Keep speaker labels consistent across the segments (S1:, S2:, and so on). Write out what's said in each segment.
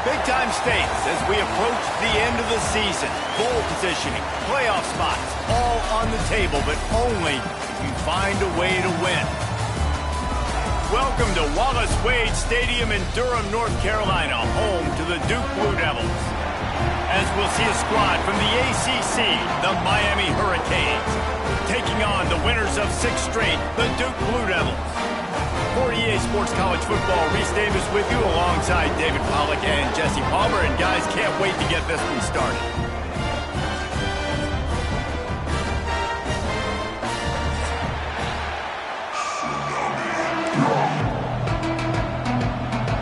S1: Big-time stakes as we approach the end of the season. Bowl positioning, playoff spots, all on the table, but only if you find a way to win. Welcome to Wallace Wade Stadium in Durham, North Carolina, home to the Duke Blue Devils. As we'll see a squad from the ACC, the Miami Hurricanes, taking on the winners of 6 straight, the Duke Blue Devils. For EA Sports College Football, Reese Davis with you alongside David Pollack and Jesse Palmer. And guys, can't wait to get this one started.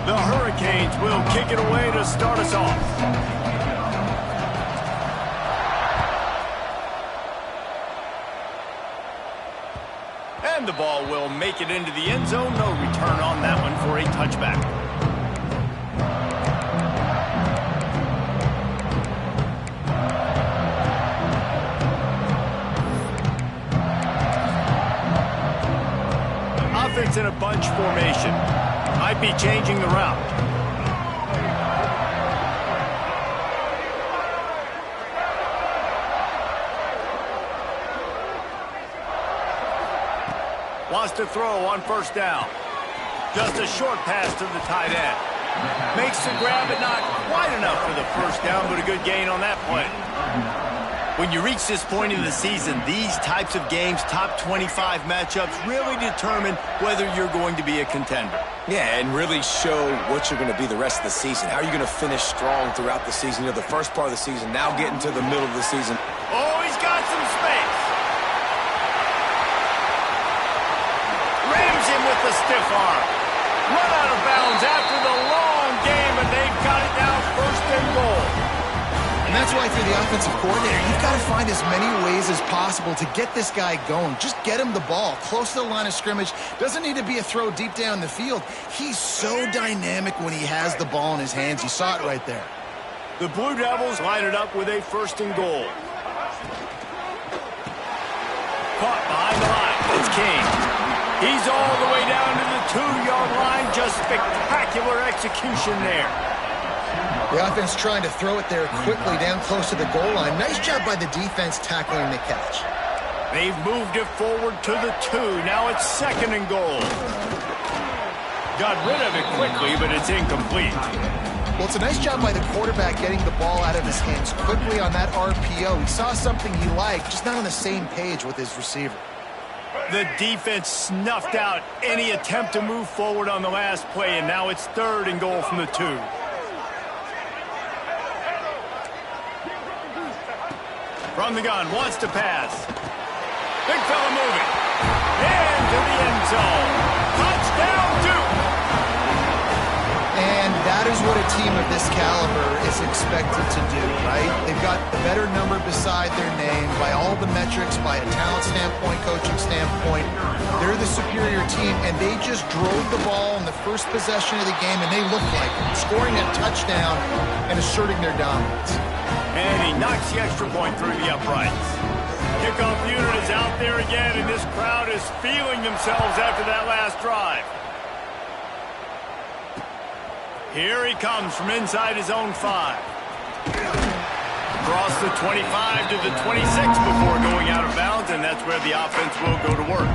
S1: The Hurricanes will kick it away to start us off. And the ball will make it into the end zone. No return on that one for a touchback. Offense in a bunch formation. Might be changing the route. Wants to throw on first down. Just a short pass to the tight end. Makes the grab, but not quite enough for the first down, but a good gain on that play. When you reach this point in the season, these types of games, top 25 matchups, really determine whether you're going to be a contender.
S2: Yeah, and really show what you're going to be the rest of the season. How are you going to finish strong throughout the season? You know, the first part of the season, now getting to the middle of the season.
S1: Oh, he's got some space. Rams him with the stiff arm. Run out of bounds after the long game, and they've got it now first and goal.
S3: And that's why, if you're the offensive coordinator, you've got to find as many ways as possible to get this guy going. Just get him the ball close to the line of scrimmage. Doesn't need to be a throw deep down the field. He's so dynamic when he has the ball in his hands. You saw it right there.
S1: The Blue Devils line it up with a first and goal. Caught behind the line. It's King. He's all the way down to the 2-yard line. Just spectacular execution there.
S3: The offense trying to throw it there quickly down close to the goal line. Nice job by the defense tackling the catch.
S1: They've moved it forward to the 2. Now it's second and goal. Got rid of it quickly, but it's incomplete.
S3: Well, it's a nice job by the quarterback getting the ball out of his hands quickly on that RPO. He saw something he liked, just not on the same page with his receiver.
S1: The defense snuffed out any attempt to move forward on the last play, and now it's third and goal from the 2. From the gun, wants to pass. Big fella moving. Into the end zone. Touchdown, Duke!
S3: And that is what a team of this caliber is expected to do, right? They've got the better number beside their name by all the metrics, by a talent standpoint, coaching standpoint. They're the superior team, and they just drove the ball in the first possession of the game, and they looked like it, scoring a touchdown and asserting their dominance.
S1: And he knocks the extra point through the uprights. Kickoff unit is out there again, and this crowd is feeling themselves after that last drive. Here he comes from inside his own 5. Across the 25 to the 26 before going out of bounds, and that's where the offense will go to work.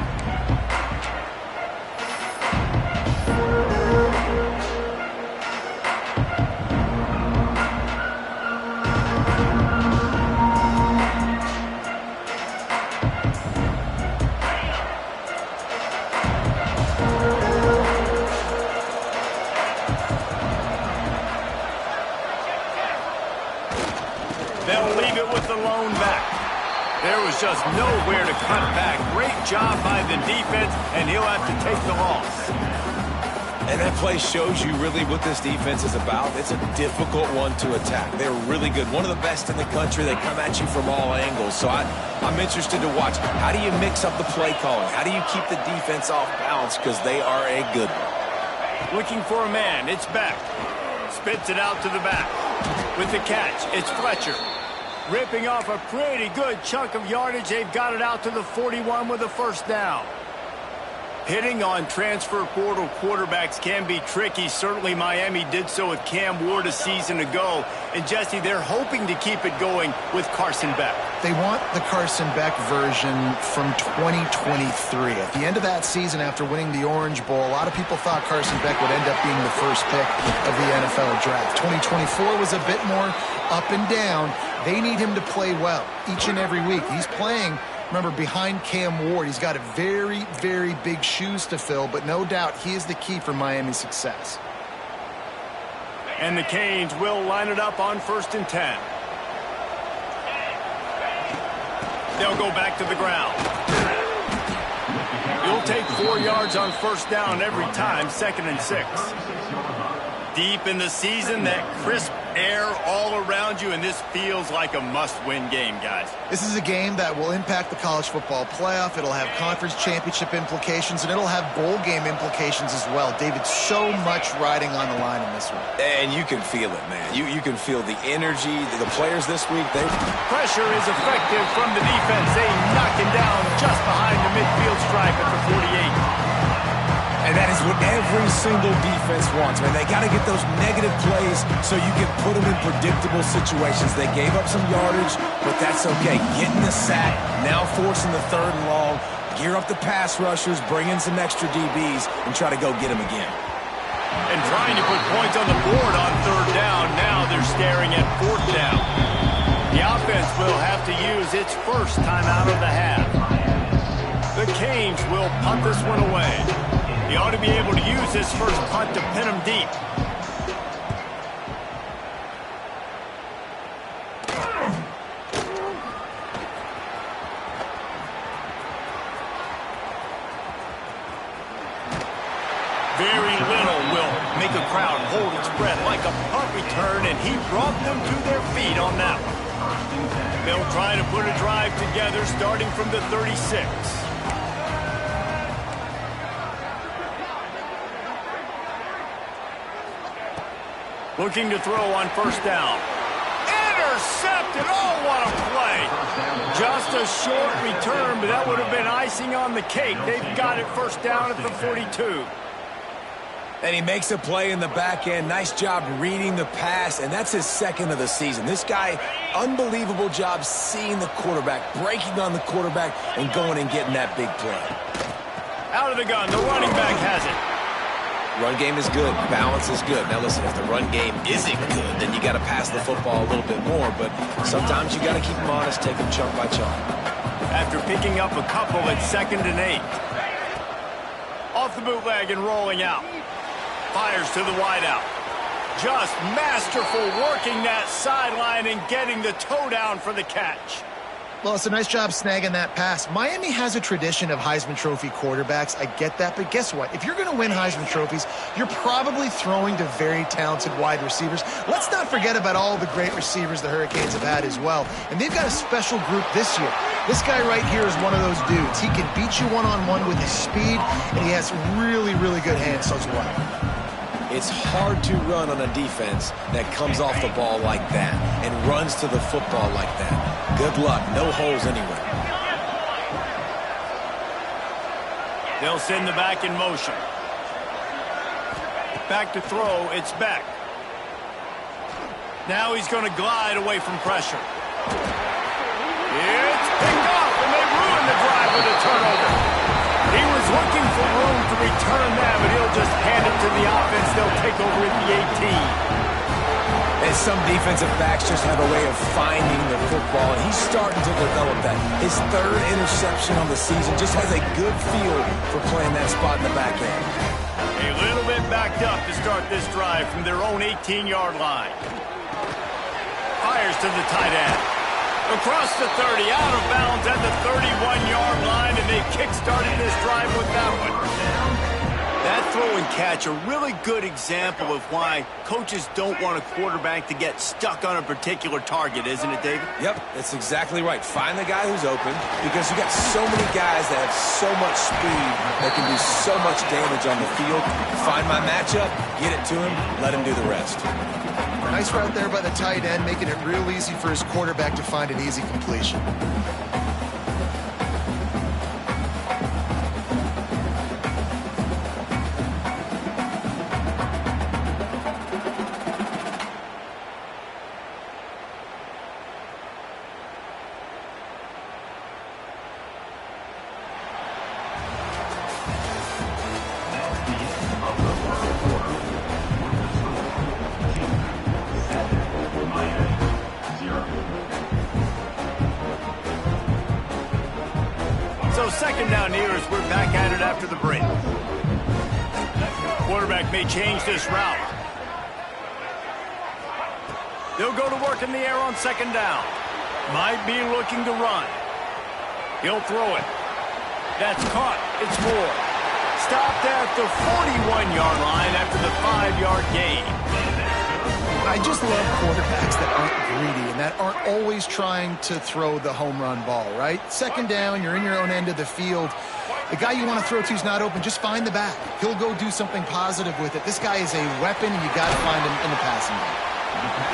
S1: There was just nowhere to cut back. Great job by the defense, and he'll have to take the loss.
S2: And that play shows you really what this defense is about. It's a difficult one to attack. They're really good. One of the best in the country. They come at you from all angles. So I'm interested to watch. How do you mix up the play calling? How do you keep the defense off balance? Because they are a good one.
S1: Looking for a man. It's Beck. Spits it out to the back. With the catch, it's Fletcher. Ripping off a pretty good chunk of yardage. They've got it out to the 41 with a first down. Hitting on transfer portal quarterbacks can be tricky. Certainly Miami did so with Cam Ward a season ago. And Jesse, they're hoping to keep it going with Carson Beck.
S3: They want the Carson Beck version from 2023. At the end of that season, after winning the Orange Bowl, a lot of people thought Carson Beck would end up being the first pick of the NFL draft. 2024 was a bit more up and down. They need him to play well each and every week. He's playing, remember, behind Cam Ward. He's got a very, very big shoes to fill, but no doubt he is the key for Miami's success.
S1: And the Canes will line it up on 1st and 10. They'll go back to the ground. You'll take 4 yards on 1st down every time, 2nd and 6. Deep in the season, that crisp air all around you, and this feels like a must-win game, guys.
S3: This is a game that will impact the college football playoff. It'll have conference championship implications, and it'll have bowl game implications as well. David, so much riding on the line in this one.
S2: And you can feel it, man. You can feel the energy. The players this week,
S1: Pressure is effective from the defense. They knock him down just behind the midfield stripe at the 48.
S2: And that is what every single defense wants, man. They got to get those negative plays so you can put them in predictable situations. They gave up some yardage, but that's okay. Getting the sack, now forcing the 3rd and long, gear up the pass rushers, bring in some extra DBs, and try to go get them again.
S1: And trying to put points on the board on 3rd down. Now they're staring at 4th down. The offense will have to use its first timeout of the half. The Canes will punt this one away. He ought to be able to use this first punt to pin him deep. Very little will make a crowd hold its breath like a punt return, and he brought them to their feet on that one. They'll try to put a drive together starting from the 36. Looking to throw on 1st down. Intercepted! Oh, what a play! Just a short return, but that would have been icing on the cake. They've got it 1st down at the 42.
S2: And he makes a play in the back end. Nice job reading the pass, and that's his 2nd of the season. This guy, unbelievable job seeing the quarterback, breaking on the quarterback, and going and getting that big play.
S1: Out of the gun, the running back has it.
S2: Run game is good. Balance is good. Now, listen, if the run game isn't good, then you got to pass the football a little bit more. But sometimes you got to keep them honest, take them chunk by chunk.
S1: After picking up a couple at 2nd and 8. Off the bootleg and rolling out. Fires to the wideout. Just masterful working that sideline and getting the toe down for the catch.
S3: Well, it's a nice job snagging that pass. Miami has a tradition of Heisman Trophy quarterbacks. I get that, but guess what? If you're going to win Heisman Trophies, you're probably throwing to very talented wide receivers. Let's not forget about all the great receivers the Hurricanes have had as well. And they've got a special group this year. This guy right here is one of those dudes. He can beat you one-on-one with his speed, and he has really, really good hands as well.
S2: It's hard to run on a defense that comes off the ball like that and runs to the football like that. Good luck. No holes anywhere.
S1: They'll send the back in motion. Back to throw. It's Beck. Now he's going to glide away from pressure. It's picked off, and they ruin the drive with a turnover. He was looking for room to return that, but he'll just hand it to the offense. They'll take over at the 18.
S2: And some defensive backs just have a way of finding the football, and he's starting to develop that. His 3rd interception on the season just has a good feel for playing that spot in the back end.
S1: A little bit backed up to start this drive from their own 18-yard line. Fires to the tight end. Across the 30, out of bounds at the 31-yard line, and they kick-started this drive with that one. That throw and catch, a really good example of why coaches don't want a quarterback to get stuck on a particular target, isn't it, David?
S2: Yep, that's exactly right. Find the guy who's open, because you got so many guys that have so much speed that can do so much damage on the field. Find my matchup, get it to him, let him do the rest.
S3: Nice route there by the tight end, making it real easy for his quarterback to find an easy completion.
S1: down here as we're back at it after the break. Quarterback may change this route. They'll go to work in the air on second down. Might be looking to run. He'll throw it. That's caught. It's Moore. Stopped at the 41-yard line after the 5-yard gain.
S3: I just love quarterbacks that aren't greedy and that aren't always trying to throw the home run ball, right? Second down, you're in your own end of the field. The guy you want to throw to is not open. Just find the back. He'll go do something positive with it. This guy is a weapon, and you got to find him in the passing game.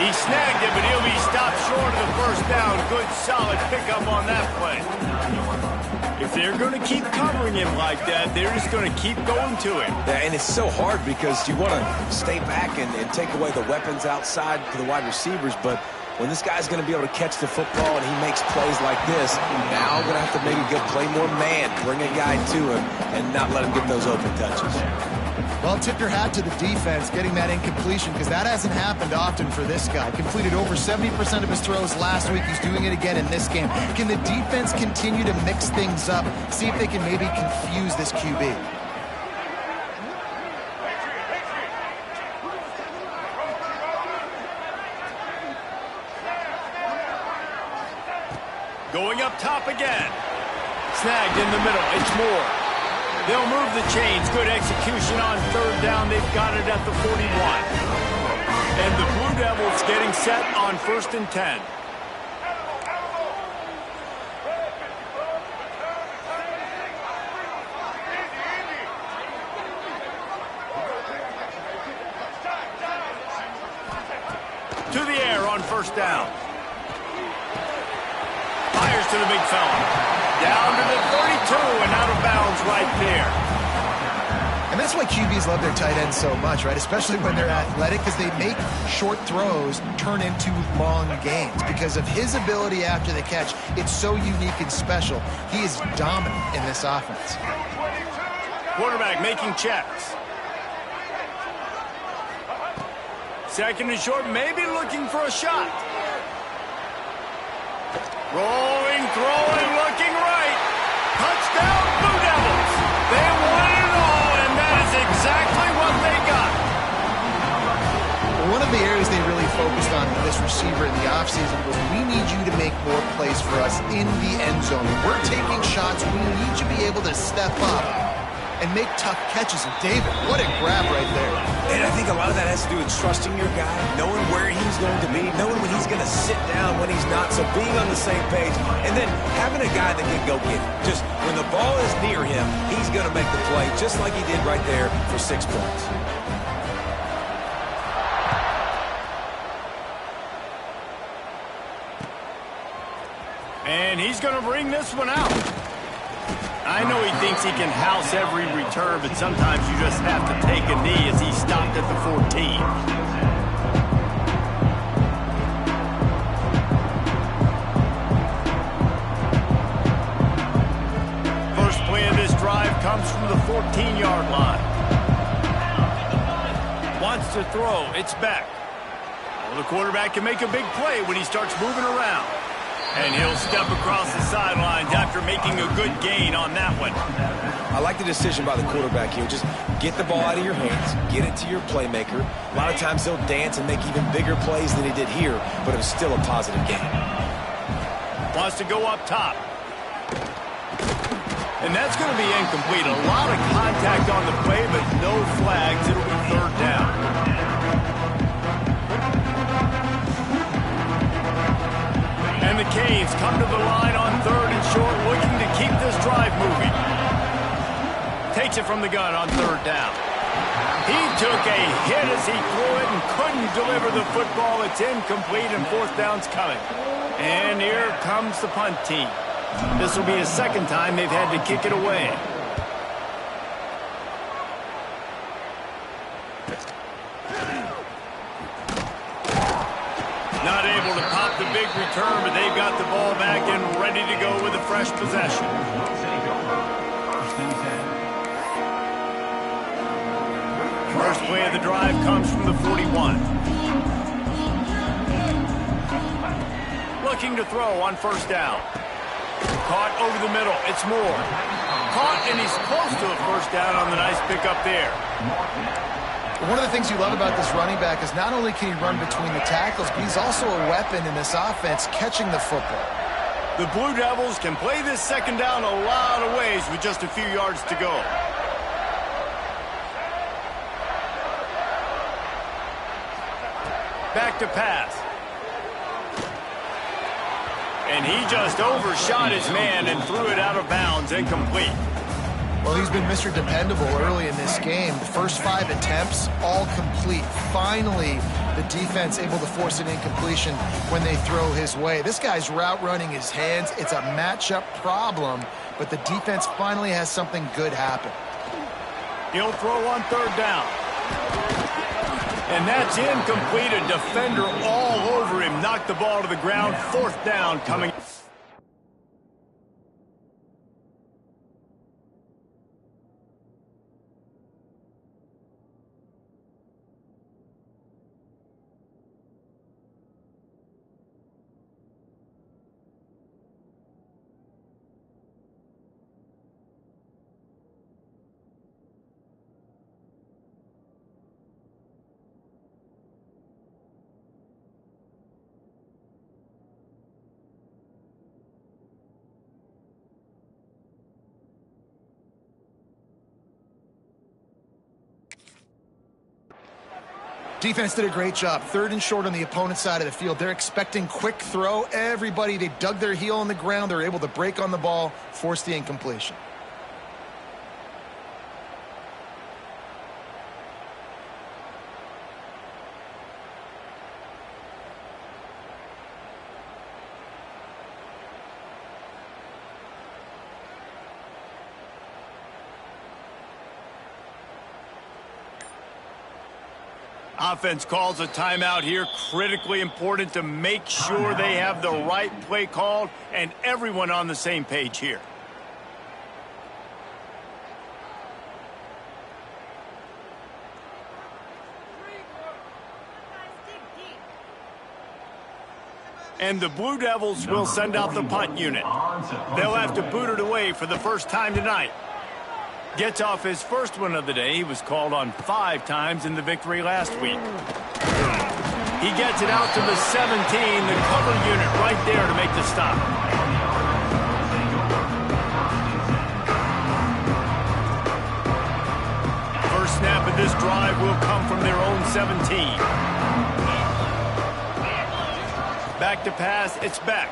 S1: He snagged it, but he'll be stopped short of the first down. Good, solid pickup on that play. If they're going to keep covering him like that, they're just going to keep going to him.
S2: Yeah, and it's so hard because you want to stay back and take away the weapons outside for the wide receivers, but when this guy's going to be able to catch the football and he makes plays like this, now going to have to maybe go play more man, bring a guy to him, and not let him get those open touches.
S3: Well, tip your hat to the defense getting that incompletion because that hasn't happened often for this guy. Completed over 70% of his throws last week. He's doing it again in this game. Can the defense continue to mix things up? See if they can maybe confuse this QB.
S1: Going up top again. Snagged in the middle. It's Moore. They'll move the chains. Good execution on third down. They've got it at the 41. And the Blue Devils getting set on 1st and 10. To the air on 1st down. Fires to the big fella. Down to the 32 and out of bounds right there.
S3: And that's why QBs love their tight ends so much, right? Especially when they're athletic, because they make short throws turn into long gains. Because of his ability after the catch, it's so unique and special. He is dominant in this offense.
S1: Quarterback making checks. Second and short, maybe looking for a shot. Rolling, throwing, looking right. Touchdown, Blue Devils. They won it all, and that is exactly what they got.
S3: One of the areas they really focused on with this receiver in the offseason was we need you to make more plays for us in the end zone. When we're taking shots, we need you to be able to step up and make tough catches. And David, what a grab right there.
S2: And I think a lot of that has to do with trusting your guy, knowing where he's going to be, knowing when he's going to sit down, when he's not, so being on the same page, and then having a guy that can go get it. Just when the ball is near him, he's going to make the play, just like he did right there for 6 points.
S1: And he's going to bring this one out. I know he thinks he can house every return, but sometimes you just have to take a knee as he stopped at the 14. First play of this drive comes from the 14-yard line. Wants to throw. It's back. Well, the quarterback can make a big play when he starts moving around. And he'll step across the sidelines after making a good gain on that one.
S2: I like the decision by the quarterback here. Just get the ball out of your hands, get it to your playmaker. A lot of times he'll dance and make even bigger plays than he did here, but it was still a positive game.
S1: Wants to go up top. And that's going to be incomplete. A lot of contact on the play, but no flags. It'll be third down. And the Canes come to the line on 3rd and short, looking to keep this drive moving. Takes it from the gun on 3rd down. He took a hit as he threw it and couldn't deliver the football. It's incomplete and 4th down's coming. And here comes the punt team. This will be his 2nd time they've had to kick it away. Not able to pop the big return, but they've got the ball back and ready to go with a fresh possession. First play of the drive comes from the 41. Looking to throw on 1st down. Caught over the middle. It's Moore. caught, and he's close to a first down on the nice pickup there.
S3: One of the things you love about this running back is not only can he run between the tackles, but he's also a weapon in this offense catching the football.
S1: The Blue Devils can play this second down a lot of ways with just a few yards to go. Back to pass. And he just overshot his man and threw it out of bounds, incomplete.
S3: Well, he's been Mr. Dependable early in this game. The first 5 attempts, all complete. Finally, the defense able to force an incompletion when they throw his way. This guy's route running his hands. It's a matchup problem, but the defense finally has something good happen.
S1: He'll throw on third down. And that's incomplete. A defender all over him. Knocked the ball to the ground. Fourth down coming.
S3: Defense did a great job. 3rd and short on the opponent's side of the field. They're expecting quick throw. Everybody, they dug their heel on the ground. They're able to break on the ball, force the incompletion.
S1: Offense calls a timeout here. Critically important to make sure they have the right play called and everyone on the same page here. And the Blue Devils will send out the punt unit. They'll have to boot it away for the first time tonight. Gets off his first one of the day. He was called on 5 times in the victory last week. He gets it out to the 17, the cover unit right there to make the stop. First snap of this drive will come from their own 17. Back to pass, it's Beck.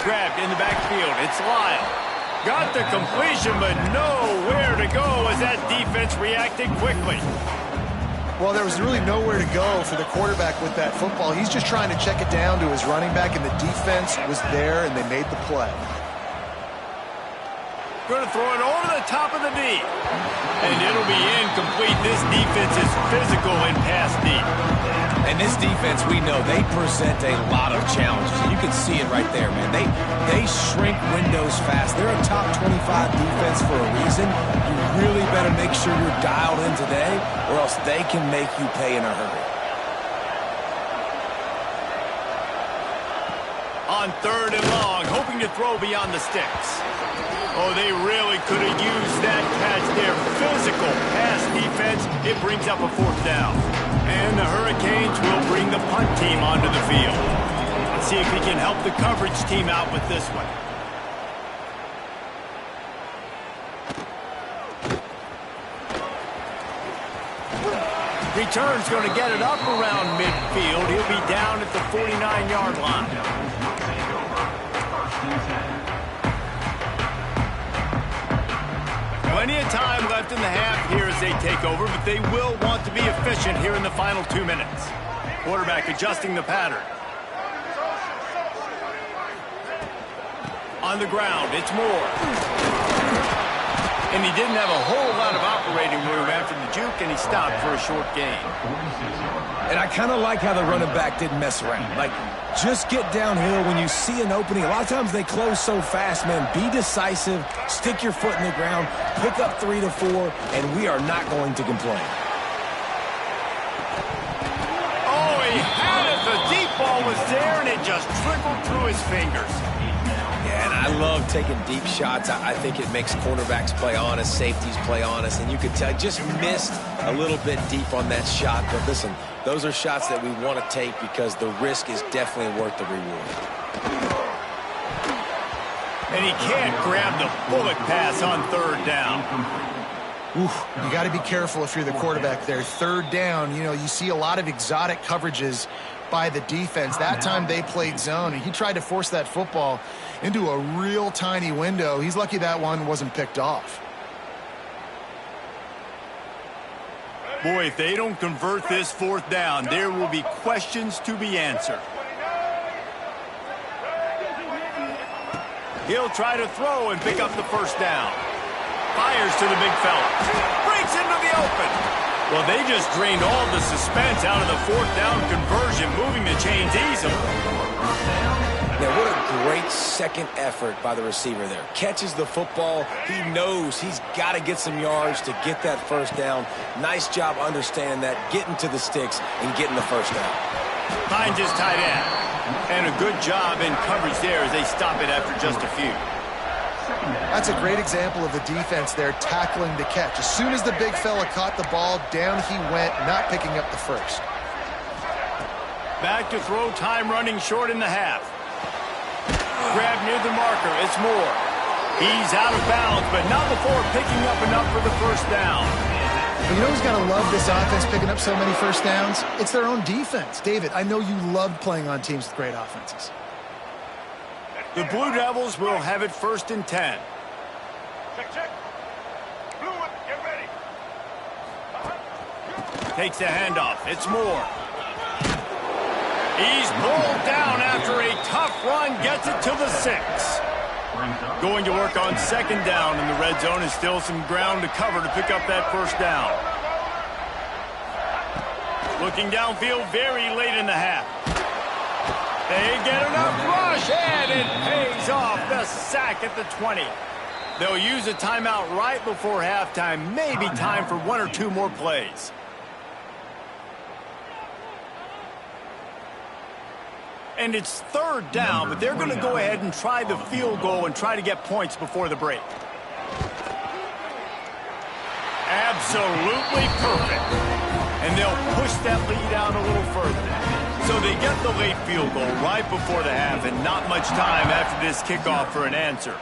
S1: Grabbed in the backfield, it's Lyle. Got the completion, but nowhere to go as that defense reacted quickly.
S3: Well, there was really nowhere to go for the quarterback with that football. He's just trying to check it down to his running back, and the defense was there, and they made the play.
S1: Going to throw it over the top of the D. And it'll be incomplete. This defense is physical in pass deep.
S2: And this defense, we know, they present a lot of challenges. And you can see it right there, man. They shrink windows fast. They're a top 25 defense for a reason. You really better make sure you're dialed in today, or else they can make you pay in a hurry.
S1: On 3rd and long, hoping to throw beyond the sticks. Oh, they really could have used that catch there. Physical pass defense. It brings up a 4th down. And the Hurricanes will bring the punt team onto the field. Let's see if he can help the coverage team out with this one. Return's going to get it up around midfield. He'll be down at the 49-yard line. Plenty of time left in the half here as they take over, but they will want to be efficient here in the final 2 minutes. Quarterback adjusting the pattern. On the ground, it's Moore. And he didn't have a whole lot of operating room after the juke, and he stopped for a short gain.
S2: And I kind of like how the running back didn't mess around. Like, just get downhill when you see an opening. A lot of times they close so fast, man. Be decisive, stick your foot in the ground, pick up 3 to 4, and we are not going to complain.
S1: Oh, he had it. The deep ball was there, and it just trickled through his fingers.
S2: Yeah, and I I love taking deep shots. I think it makes cornerbacks play honest, safeties play honest, and you could tell just missed a little bit deep on that shot. But listen, those are shots that we want to take because the risk is definitely worth the reward.
S1: And he can't grab the bullet pass on third down.
S3: Oof, you got to be careful if you're the quarterback there. Third down, you know, you see a lot of exotic coverages by the defense. That time they played zone, and he tried to force that football into a real tiny window. He's lucky that one wasn't picked off.
S1: Boy, if they don't convert this fourth down, there will be questions to be answered. He'll try to throw and pick up the first down. Fires to the big fella. Breaks into the open. Well, they just drained all the suspense out of the fourth down conversion, moving the chains easily.
S2: Now, what a great second effort by the receiver there. Catches the football. He knows he's got to get some yards to get that first down. Nice job understanding that, getting to the sticks and getting the first down.
S1: Finds his tight end. And a good job in coverage there as they stop it after just a few.
S3: That's a great example of the defense there tackling the catch. As soon as the big fella caught the ball, down he went, not picking up the first.
S1: Back to throw, time running short in the half. Grab near the marker, it's Moore. He's out of bounds, but not before picking up enough for the first down.
S3: But you know who's got to love this offense picking up so many first downs? It's their own defense. David, I know you loved playing on teams with great offenses.
S1: The Blue Devils will have it 1st and 10.
S4: Check. Blue, get ready.
S1: Takes the handoff. It's Moore. He's pulled down after a tough run. Gets it to the 6. Going to work on 2nd down in the red zone. Is still some ground to cover to pick up that first down. Looking downfield very late in the half. They get enough rush, and it pays off. The sack at the 20. They'll use a timeout right before halftime. Maybe time for 1 or 2 more plays. And it's 3rd down, but they're going to go ahead and try the field goal and try to get points before the break. Absolutely perfect. And they'll push that lead out a little further. So they get the late field goal right before the half, and not much time after this kickoff for an answer.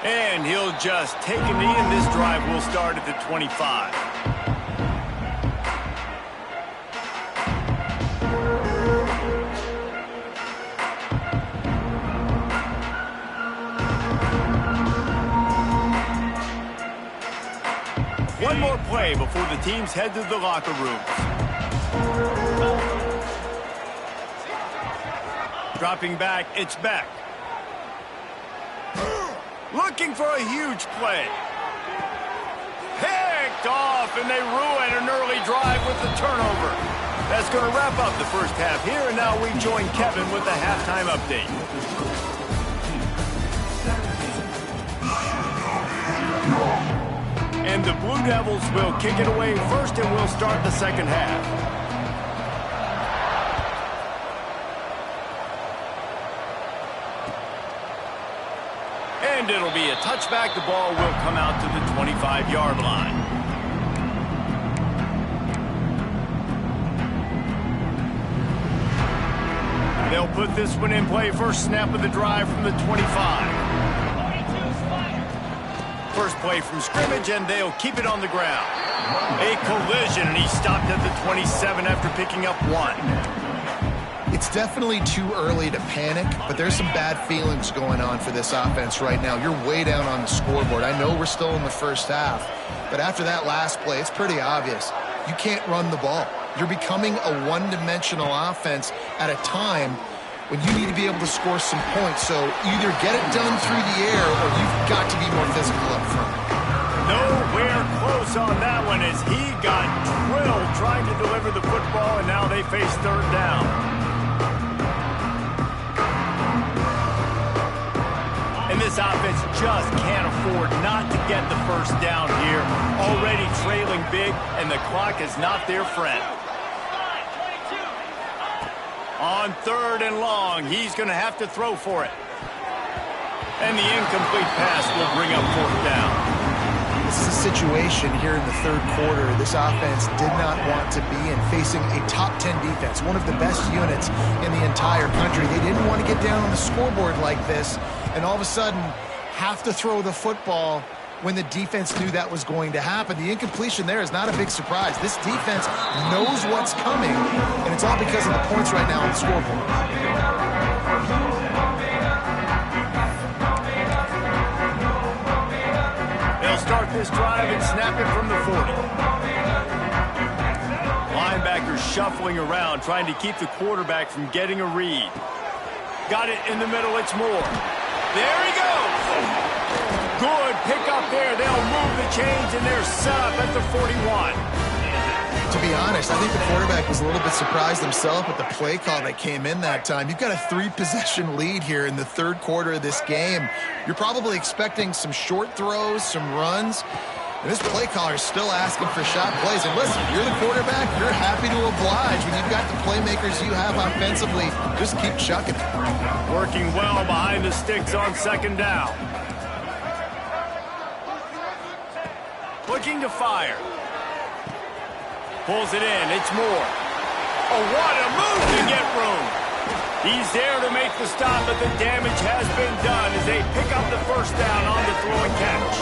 S1: And he'll just take a knee, and this drive will start at the 25. One more play before the teams head to the locker rooms. Dropping back, it's Beck. Looking for a huge play. Picked off, and they ruin an early drive with the turnover. That's going to wrap up the first half here, and now we join Kevin with the halftime update. And the Blue Devils will kick it away first, and we'll start the second half. And it'll be a touchback. The ball will come out to the 25-yard line. They'll put this one in play. First snap of the drive from the 25. First play from scrimmage, and they'll keep it on the ground. A collision, and he stopped at the 27 after picking up 1.
S3: It's definitely too early to panic, but there's some bad feelings going on for this offense right now. You're way down on the scoreboard. I know we're still in the first half, but after that last play, it's pretty obvious. You can't run the ball. You're becoming a one-dimensional offense at a time when you need to be able to score some points. So either get it done through the air, or you've got to be more physical up front.
S1: Nowhere close on that one as he got drilled trying to deliver the football, and now they face 3rd down. And this offense just can't afford not to get the first down here. Already trailing big, and the clock is not their friend. On 3rd and long, he's going to have to throw for it. And the incomplete pass will bring up 4th down.
S3: This is a situation here in the 3rd quarter this offense did not want to be in, facing a top 10 defense, one of the best units in the entire country. They didn't want to get down on the scoreboard like this and all of a sudden have to throw the football when the defense knew that was going to happen. The incompletion there is not a big surprise. This defense knows what's coming, and it's all because of the points right now on the scoreboard.
S1: They'll start this drive and snap it from the 40. Linebackers shuffling around, trying to keep the quarterback from getting a read. Got it in the middle, it's Moore. There he goes! Good pickup there. They'll move the chains, and they're set up at the 41.
S3: To be honest, I think the quarterback was a little bit surprised himself with the play call that came in that time. You've got a 3-possession lead here in the 3rd quarter of this game. You're probably expecting some short throws, some runs. And this play caller is still asking for shot plays. And listen, you're the quarterback, you're happy to oblige. When you've got the playmakers you have offensively, just keep chucking it.
S1: Working well behind the sticks on 2nd down. Looking to fire. Pulls it in. It's Moore. Oh, what a move to get room. He's there to make the stop, but the damage has been done as they pick up the 1st down on the throw and catch.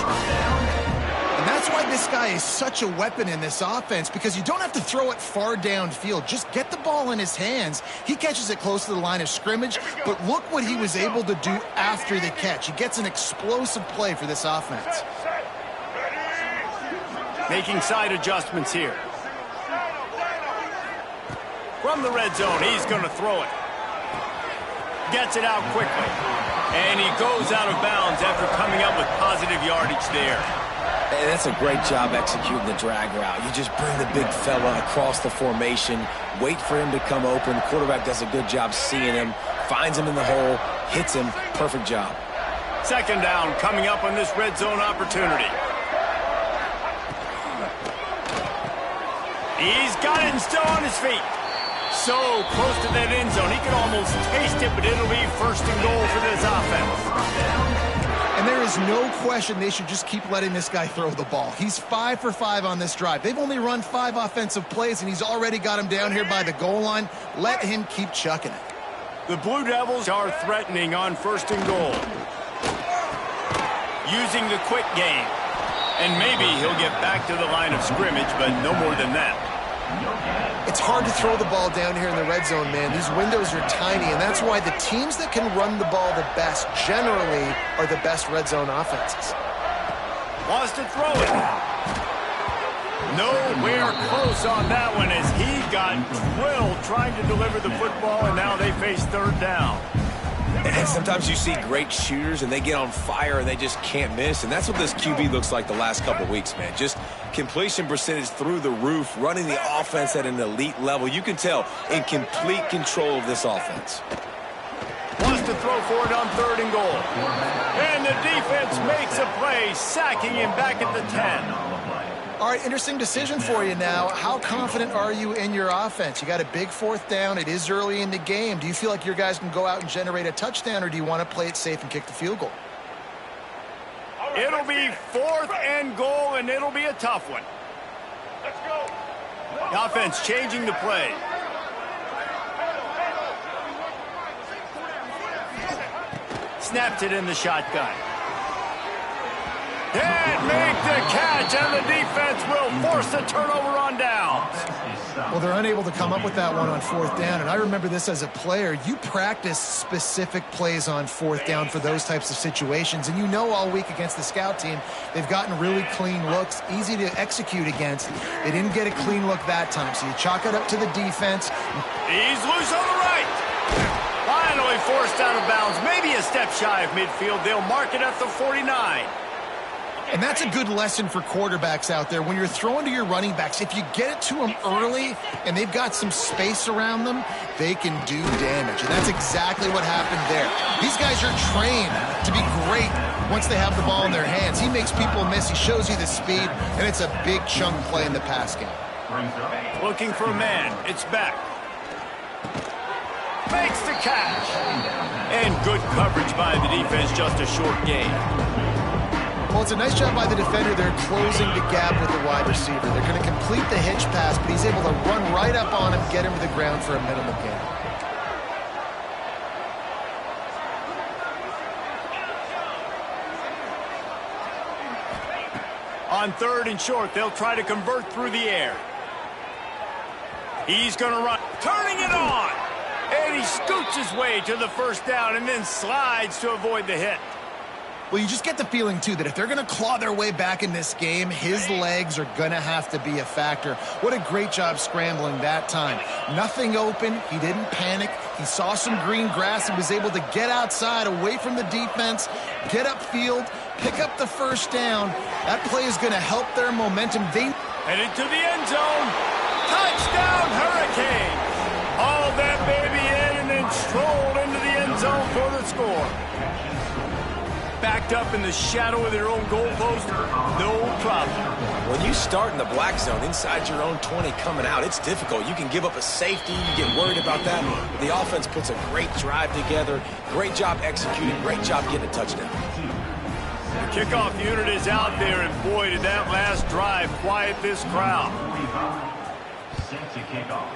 S3: And that's why this guy is such a weapon in this offense, because you don't have to throw it far downfield. Just get the ball in his hands. He catches it close to the line of scrimmage, but look what he was able to do after the catch. He gets an explosive play for this offense.
S1: Making side adjustments here. From the red zone, he's going to throw it. Gets it out quickly. And he goes out of bounds after coming up with positive yardage there.
S2: And that's a great job executing the drag route. You just bring the big fella across the formation, wait for him to come open. The quarterback does a good job seeing him, finds him in the hole, hits him. Perfect job.
S1: 2nd down coming up on this red zone opportunity. He's got it and still on his feet. So close to that end zone. He can almost taste it, but it'll be 1st and goal for this offense.
S3: And there is no question they should just keep letting this guy throw the ball. He's 5 for 5 on this drive. They've only run 5 offensive plays, and he's already got him down here by the goal line. Let him keep chucking it.
S1: The Blue Devils are threatening on 1st and goal. Using the quick game. And maybe he'll get back to the line of scrimmage, but no more than that.
S3: It's hard to throw the ball down here in the red zone, man. These windows are tiny, and that's why the teams that can run the ball the best generally are the best red zone offenses.
S1: Wants to throw it. Nowhere close on that one as he got drilled trying to deliver the football, and now they face 3rd down.
S2: And sometimes you see great shooters and they get on fire and they just can't miss. And that's what this QB looks like the last couple weeks, man. Just completion percentage through the roof, running the offense at an elite level. You can tell in complete control of this offense.
S1: Wants to throw for it on 3rd and goal. And the defense makes a play, sacking him back at the 10.
S3: All right, interesting decision for you now. How confident are you in your offense? You got a big 4th down. It is early in the game. Do you feel like your guys can go out and generate a touchdown, or do you want to play it safe and kick the field goal?
S1: It'll be 4th and goal, and it'll be a tough one.
S4: Let's go.
S1: The offense changing the play. Snapped it in the shotgun. And make the catch, and the defense will force the turnover on downs.
S3: Well, they're unable to come up with that one on 4th down, and I remember this as a player. You practice specific plays on 4th down for those types of situations, and you know all week against the scout team, they've gotten really clean looks, easy to execute against. They didn't get a clean look that time, so you chalk it up to the defense.
S1: He's loose on the right. Finally forced out of bounds, maybe a step shy of midfield. They'll mark it at the 49.
S3: And that's a good lesson for quarterbacks out there. When you're throwing to your running backs, if you get it to them early and they've got some space around them, they can do damage. And that's exactly what happened there. These guys are trained to be great once they have the ball in their hands. He makes people miss. He shows you the speed, and it's a big chunk play in the pass game.
S1: Looking for a man. It's back. Makes the catch. And good coverage by the defense, just a short gain.
S3: Well, it's a nice job by the defender. They're closing the gap with the wide receiver. They're going to complete the hitch pass, but he's able to run right up on him, get him to the ground for a minimal gain.
S1: On 3rd and short, they'll try to convert through the air. He's going to run, turning it on. And he scoots his way to the first down and then slides to avoid the hit.
S3: Well, you just get the feeling, too, that if they're going to claw their way back in this game, his legs are going to have to be a factor. What a great job scrambling that time. Nothing open. He didn't panic. He saw some green grass and was able to get outside, away from the defense, get upfield, pick up the first down. That play is going to help their momentum.
S1: Headed to the end zone. Touchdown, Hurricanes. Hauled that baby in and then strolled into the end zone for the score. Backed up in the shadow of their own goalpost, no problem.
S2: When you start in the black zone inside your own 20 coming out, it's difficult. You can give up a safety, you get worried about that. The offense puts a great drive together, great job executing, great job getting a touchdown.
S1: The kickoff unit is out there, and boy, did that last drive quiet this crowd.
S4: Set to kick off.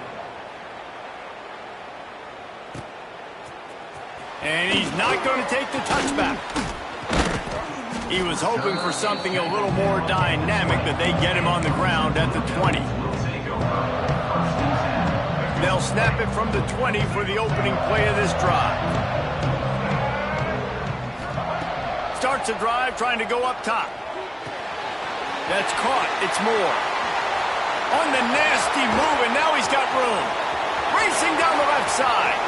S1: And he's not going to take the touchback. He was hoping for something a little more dynamic, but they get him on the ground at the 20. They'll snap it from the 20 for the opening play of this drive. Starts a drive trying to go up top. That's caught. It's Moore. On the nasty move, and now he's got room. Racing down the left side.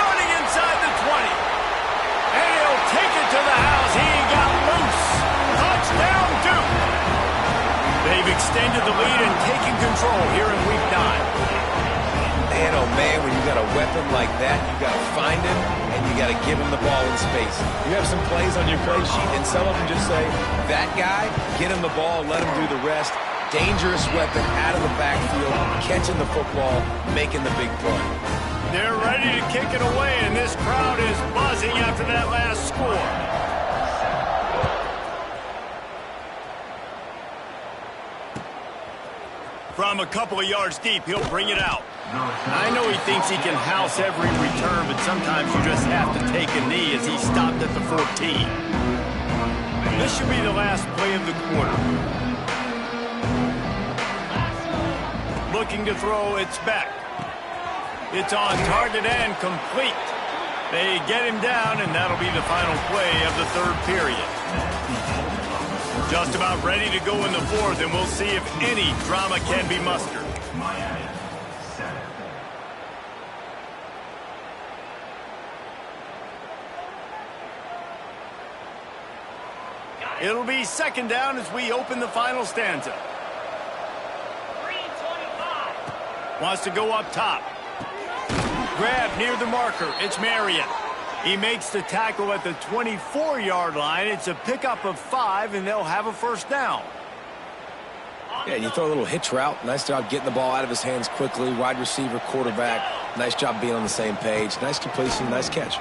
S1: Running inside the 20. And he'll take it to the house. He got loose. Touchdown, Duke. They've extended the lead and taken control here in Week 9.
S2: Man, oh man, when you got a weapon like that, you got to find him and you got to give him the ball in space. You have some plays on your play sheet, and some of them just say, that guy, get him the ball, let him do the rest. Dangerous weapon out of the backfield, catching the football, making the big play.
S1: They're ready to kick it away, and this crowd is buzzing after that last score. From a couple of yards deep, he'll bring it out. I know he thinks he can house every return, but sometimes you just have to take a knee as he stopped at the 14. This should be the last play of the quarter. Looking to throw, it's back. It's on target and complete. They get him down, and that'll be the final play of the 3rd period. Just about ready to go in the 4th, and we'll see if any drama can be mustered. It'll be 2nd down as we open the final stanza. 325. Wants to go up top. Grab near the marker. It's Marion. He makes the tackle at the 24-yard line. It's a pickup of 5, and they'll have a first down.
S2: Yeah, you throw a little hitch route. Nice job getting the ball out of his hands quickly. Wide receiver, quarterback. Nice job being on the same page. Nice completion, nice catch.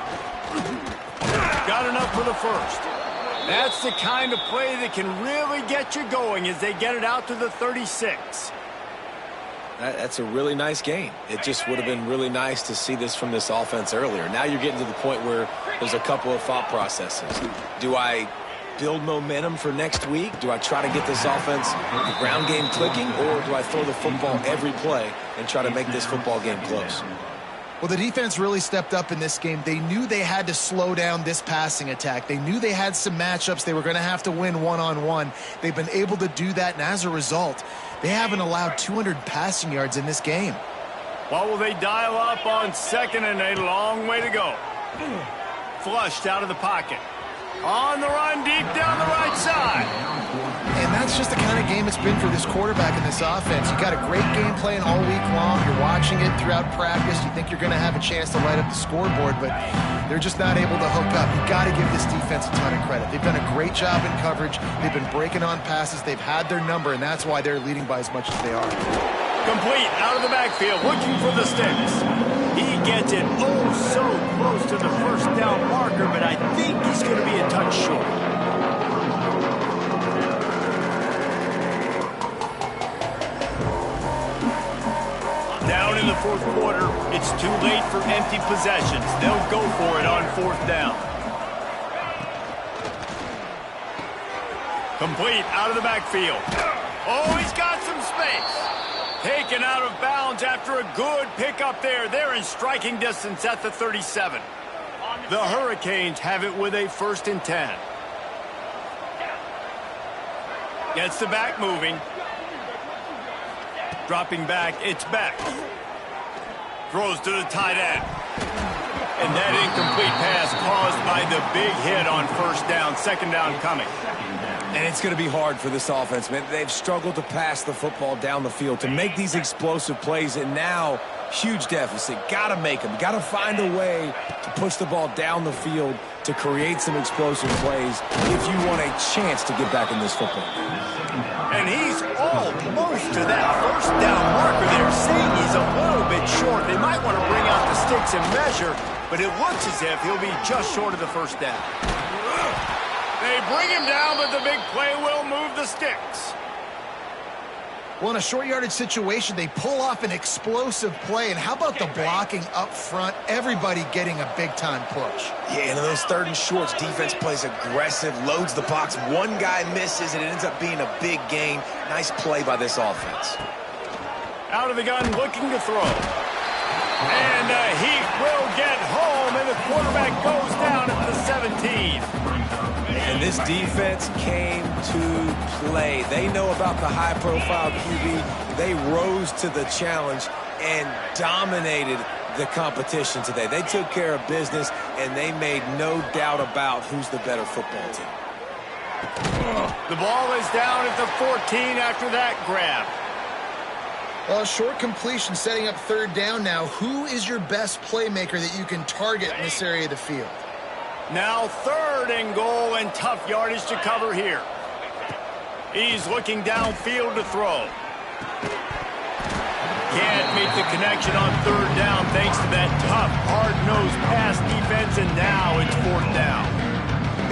S1: Got enough for the first. That's the kind of play that can really get you going as they get it out to the 36.
S2: That's a really nice game. It just would have been really nice to see this from this offense earlier. Now you're getting to the point where there's a couple of thought processes. Do I build momentum for next week? Do I try to get this offense, the ground game clicking, or do I throw the football every play and try to make this football game close?
S3: Well, the defense really stepped up in this game. They knew they had to slow down this passing attack. They knew they had some matchups they were going to have to win one-on-one. They've been able to do that, and as a result, they haven't allowed 200 passing yards in this game.
S1: What will they dial up on 2nd and a long way to go? Flushed out of the pocket. On the run, deep down the right side.
S3: And that's just the kind of game it's been for this quarterback in this offense. You got a great game plan all week long. You're watching it throughout practice. You think you're going to have a chance to light up the scoreboard, but they're just not able to hook up. You got to give this defense a ton of credit. They've done a great job in coverage. They've been breaking on passes. They've had their number, and that's why they're leading by as much as they are.
S1: Complete out of the backfield, looking for the sticks. He gets it oh so close to the first down marker, but I think he's going to be a touch short. Down in the fourth quarter, it's too late for empty possessions. They'll go for it on fourth down. Complete out of the backfield. Oh, he's got some space. Taken out of bounds after a good pickup there. They're in striking distance at the 37. The Hurricanes have it with a 1st and 10. Gets the back moving. Dropping back, it's back. Throws to the tight end. And that incomplete pass caused by the big hit on first down. Second down coming.
S2: And it's going to be hard for this offense, man. They've struggled to pass the football down the field, to make these explosive plays, and now huge deficit. Got to make them. Got to find a way to push the ball down the field to create some explosive plays if you want a chance to get back in this football game.
S1: And he's almost to that first down marker there, saying he's a little bit short. They might want to bring out the sticks and measure, but it looks as if he'll be just short of the first down. They bring him down, but the big play will move the sticks.
S3: Well, in a short yardage situation, they pull off an explosive play. And how about the blocking up front? Everybody getting a big-time push.
S2: Yeah, and in those 3rd and shorts, defense plays aggressive, loads the box. One guy misses, and it ends up being a big gain. Nice play by this offense.
S1: Out of the gun, looking to throw. And he will get home, and the quarterback goes down at the 17.
S2: And this defense came to play. They know about the high-profile QB. They rose to the challenge and dominated the competition today. They took care of business, and they made no doubt about who's the better football team.
S1: The ball is down at the 14 after that grab.
S3: Well, short completion setting up 3rd down now. Who is your best playmaker that you can target in this area of the field?
S1: Now 3rd and goal, and tough yardage to cover here. He's looking downfield to throw. Can't make the connection on 3rd down thanks to that tough, hard-nosed pass defense, and now it's 4th down.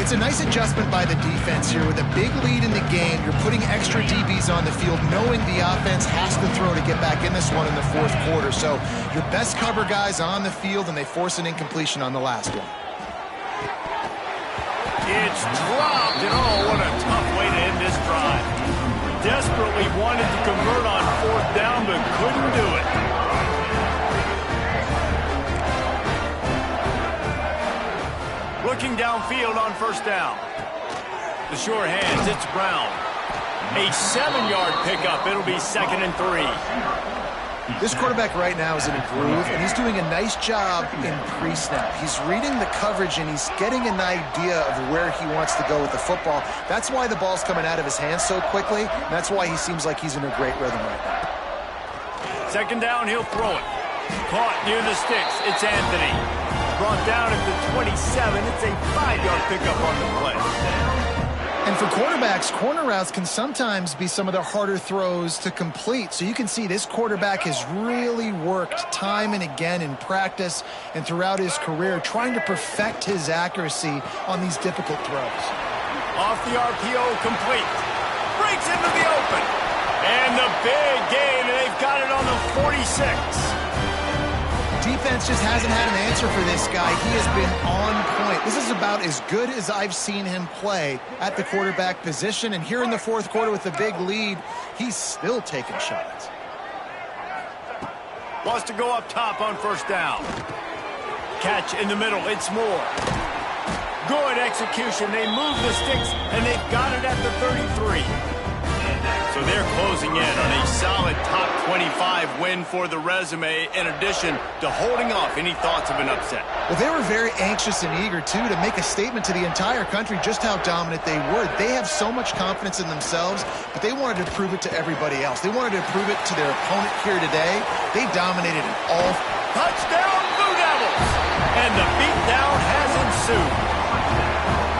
S3: It's a nice adjustment by the defense here. With a big lead in the game, you're putting extra DBs on the field, knowing the offense has to throw to get back in this one in the 4th quarter. So your best cover guys on the field, and they force an incompletion on the last one.
S1: It's dropped, and oh, what a tough way to end this drive. Desperately wanted to convert on 4th down, but couldn't do it. Looking downfield on 1st down. The sure hands, it's Brown. A 7-yard pickup. It'll be 2nd and 3.
S3: This quarterback right now is in a groove, and he's doing a nice job in pre-snap. He's reading the coverage, and he's getting an idea of where he wants to go with the football. That's why the ball's coming out of his hands so quickly, and that's why he seems like he's in a great rhythm right now.
S1: 2nd down, he'll throw it. Caught near the sticks. It's Anthony. Brought down at the 27. It's a 5-yard pickup on the play.
S3: And for quarterbacks, corner routes can sometimes be some of the harder throws to complete. So you can see this quarterback has really worked time and again in practice and throughout his career, trying to perfect his accuracy on these difficult throws.
S1: Off the RPO, complete. Breaks into the open. And the big gain, and they've got it on the 46.
S3: Defense just hasn't had an answer for this guy. He has been on point. This is about as good as I've seen him play at the quarterback position. And here in the 4th quarter with the big lead, he's still taking shots.
S1: Wants to go up top on 1st down. Catch in the middle. It's Moore. Good execution. They move the sticks, and they've got it at the 33. So they're closing in on a solid top 25 win for the resume, in addition to holding off any thoughts of an upset.
S3: Well, they were very anxious and eager, too, to make a statement to the entire country just how dominant they were. They have so much confidence in themselves, but they wanted to prove it to everybody else. They wanted to prove it to their opponent here today. They dominated it all.
S1: Touchdown, Blue Devils! And the beatdown has ensued.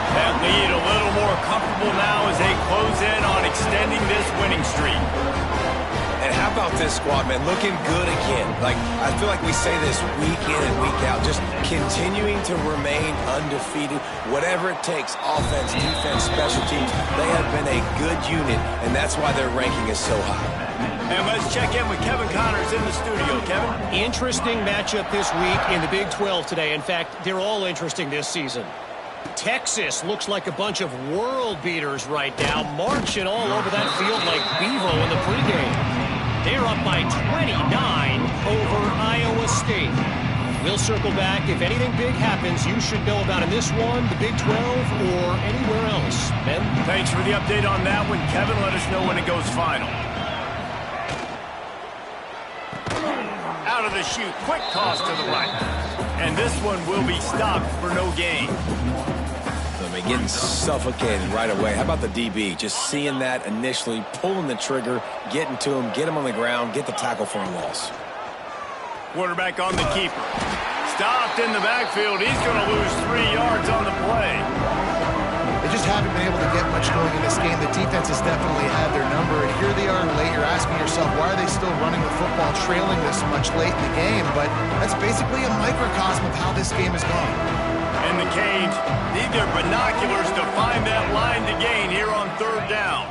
S1: That lead a little more comfortable now as they close in on extending this winning streak.
S2: And how about this squad, man? Looking good again. Like, I feel like we say this week in and week out, just continuing to remain undefeated. Whatever it takes, offense, defense, special teams, they have been a good unit, and that's why their ranking is so high.
S1: And let's check in with Kevin Connors in the studio. Kevin?
S5: Interesting matchup this week in the Big 12 today. In fact, they're all interesting this season. Texas looks like a bunch of world beaters right now, marching all over that field like Bevo in the pregame. They're up by 29 over Iowa State. We'll circle back. If anything big happens, you should know about in this one, the Big 12, or anywhere else. Ben?
S1: Thanks for the update on that one. Kevin, let us know when it goes final. Out of the chute, quick toss to the right. And this one will be stopped for no gain.
S2: I mean, getting suffocated right away. How about the DB? Just seeing that initially, pulling the trigger, getting to him, get him on the ground, get the tackle for a loss.
S1: Quarterback on the keeper. Stopped in the backfield. He's going to lose 3 yards on the play.
S3: They just haven't been able to get much going in this game. The defense has definitely had their number, and here they are late. You're asking yourself, why are they still running the football, trailing this much late in the game? But that's basically a microcosm of how this game has gone.
S1: And the Canes need their binoculars to find that line to gain here on 3rd down.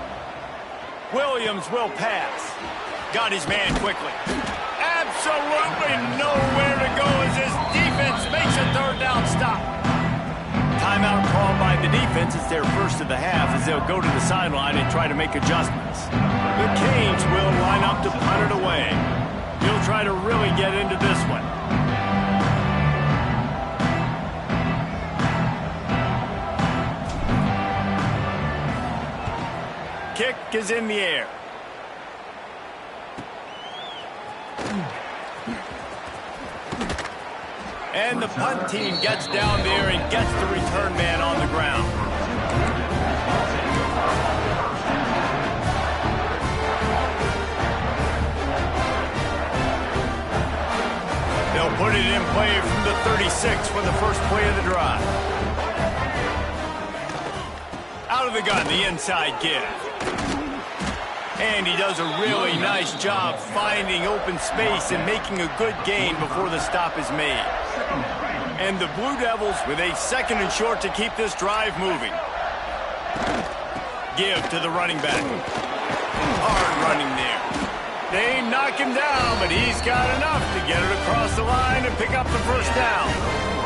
S1: Williams will pass. Got his man quickly. Absolutely nowhere to go as his defense makes a 3rd down stop. Timeout called by the defense. It's their first of the half as they'll go to the sideline and try to make adjustments. The Canes will line up to punt it away. He'll try to really get into this one. Kick is in the air. And the punt team gets down there and gets the return man on the ground. They'll put it in play from the 36 for the first play of the drive. Out of the gun, the inside give. And he does a really nice job finding open space and making a good gain before the stop is made. And the Blue Devils with a 2nd and short to keep this drive moving. Give to the running back. Hard running there. They knock him down, but he's got enough to get it across the line and pick up the 1st down.